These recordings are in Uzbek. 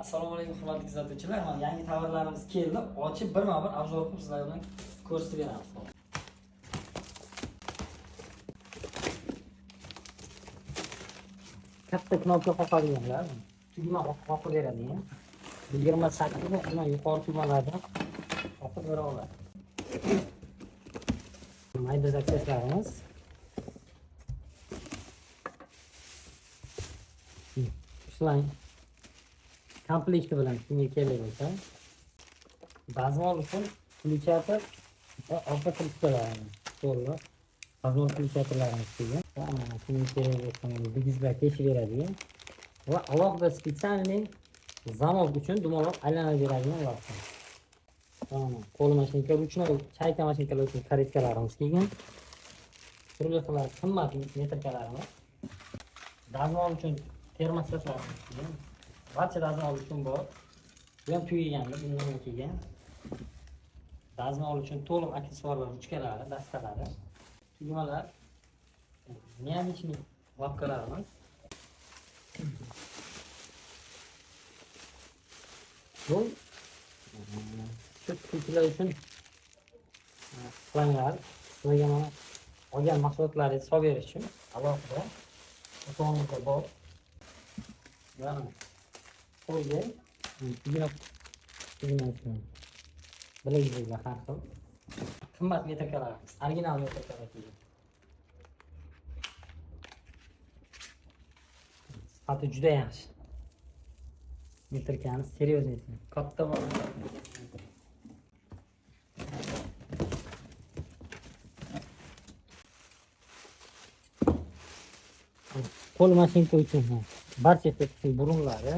Assalomu alaykum hurmatli kuzatuvchilar. Mana yangi tovarlarimiz keldi. Ochib birma-bir obzor qilib sizlar bilan ko'rsatib beramiz. Katta knopka qoqadiganlar, tugma qoqib beradigan. 28 mana yuqori tugmalardan qoqib bera oladi. Mayda zakslarimiz. Shular komplekti bilan shunga kerak bo'lsa, dazmol uchun ключатор va orqa ключlarimiz to'g'ri. Dazmol ключаторlarimiz kelgan. Mana shunga kerak bo'lsa, bigizlar teshib beradigan va alohida spesialniy zamok uchun dumaloq aylanib beradigan vaqt. Tamam. Qo'l mashinka uchun, chayka mashinkalar uchun karetkalarimiz kelgan. Turli xil qimmat metrkalarimiz. Dazmol uchun termostatlarimiz kelgan. Barcha dazmol uchun bor. Bu ham tugaganda bundan kelgan. Dazmol uchun to'liq aksessuarlar, ruchkalari, dastalari, tugmalar, neometrik lapkalarimiz. Bu ko'pchilik uchun planlar, sizlarga mana olgan mahsulotlaringizni solib berish uchun alohida o'tomizda bor. Mana qo'yga bilagizga har xil qimmat metrkalarimiz, original metrkalar kelgan. Sifati juda yaxshi. Metrkamiz seriozniy, katta bor. Qo'l mashinka uchun barcha tepki burunlari,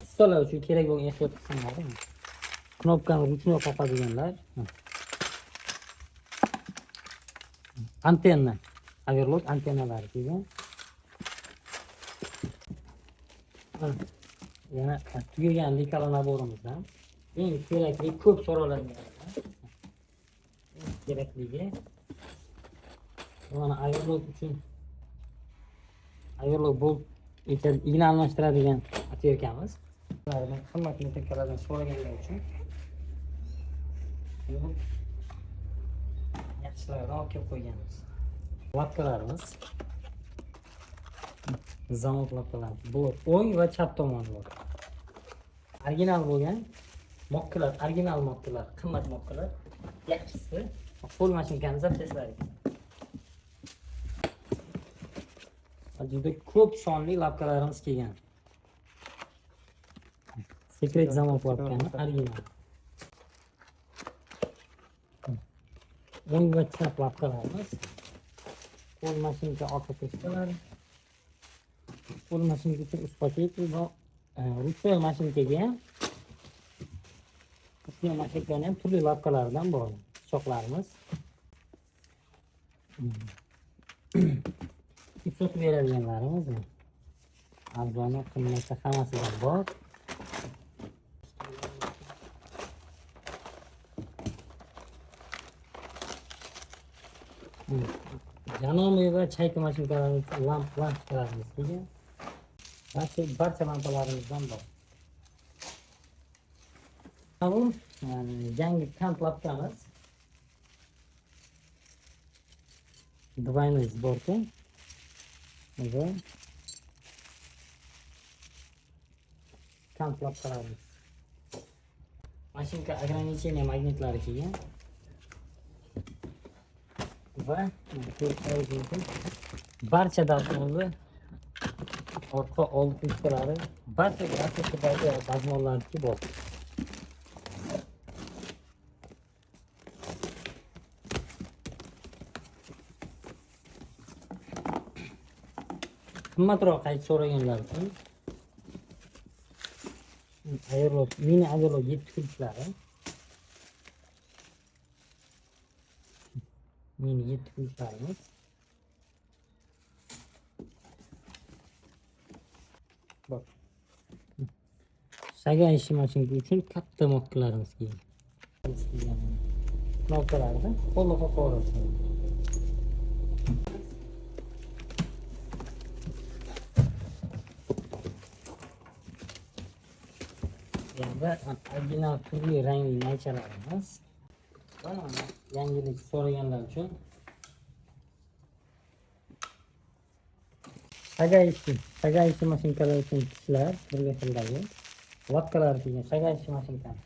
ustalar uchun kerak bo'lgan ehtiyot qismlari, knopkani ruchnoy qoqadiganlar, antenna, overlock antennalari kelgan. Yana tugagan likala naborimizdan eng kerakli, ko'p so'raladigan kerakligi mana overlock uchun overlock bolt igna almashtiradigan atverkamiz. Ulardan qimmat metrkalardan so'raganlar uchun yaxshilardan olib kelib qo'yganmiz. Lapkalarimiz, zamok lapkalarimiz bor. O'ng va chap tomoni bor. Original bo'lgan mokkalar, original mokkalar, qimmat mokkalar, yaxshisi qo'l mashinkani zapchastlari. Juda ko'p sonli lapkalarimiz kelgan. Sekret zamok lapkani original. O'ng va chap lapkalarimiz. Qo'l mashinka orqa teshkalari. Qo'l mashinka uchun ust paket va ruchnoy mashinkaga ham ruchnoy mashinkaning ham turli lapkalaridan bor. Pichoqlarimiz. Ipsot beradiganlarimiz, arzoni, qimmati hammasidan bor. Janomi va chayka mashinkalari uchun lampolarimiz kelgan. Barcha lampalarimizdan bor. Bu yangi kant lapkamiz. Двойной сборки. Уже kamp lapkalarimiz. Mashinka ограничение magnetlari kelgan. Va barcha dazmolni orqa old kustalari, barcha grafikadagi dazmollarniki bor. Qimmatroq qayta so'raganlar uchun overlock, mini overlock 7 kunchlari. Mini 7 kunchlarimiz. Bak. Shagan ishi mashinka uchun katta mokkalarimiz kelgan. Knopkalarda qo'lni qo'qorasiz. Endi original turli rangli naychalarimiz. Mana yangilik so'raganlar uchun sagaychi mashinkalar uchun tishlar birga xildagi latkalar kelgan sagaychi mashinkasi.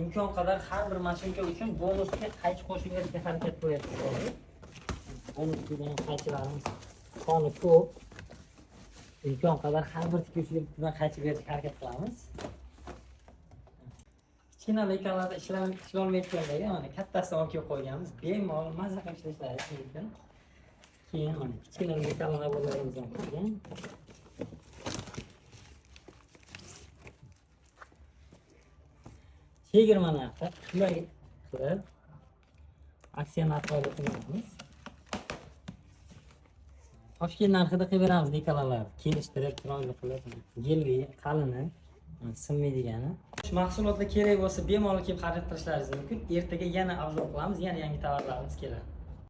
İmkon qadar har bir mashinka uchun bonusga qaychi qo'shib berishga harakat qilyapmiz. Bonus degan qaychilarimiz soni ko'p. İmkon qadar har bir tikuvchiga qaychi berishga harakat qilamiz. Kichkina lekanlarda ishlolmayotgandagi mana kattasini olib kelib qo'yganmiz. Bemalol mazza qilib ishlashlari mumkin. Keyin mana kichkina lekanlar bo'larimiz ham kelgan. Chegirma narxi qulay qilib aksiya narxida qilamiz. Toshkent narxida qilib beramiz dekalarni. Kelishtirib, chiroyli qilib, gelli, qalini, sinmaydigani. Mahsulotlar kerak bo'lsa bemalol kelib xarid qilishlaringiz mumkin. Ertaga yana obzor qilamiz, yana yangi tovarlarimiz keladi.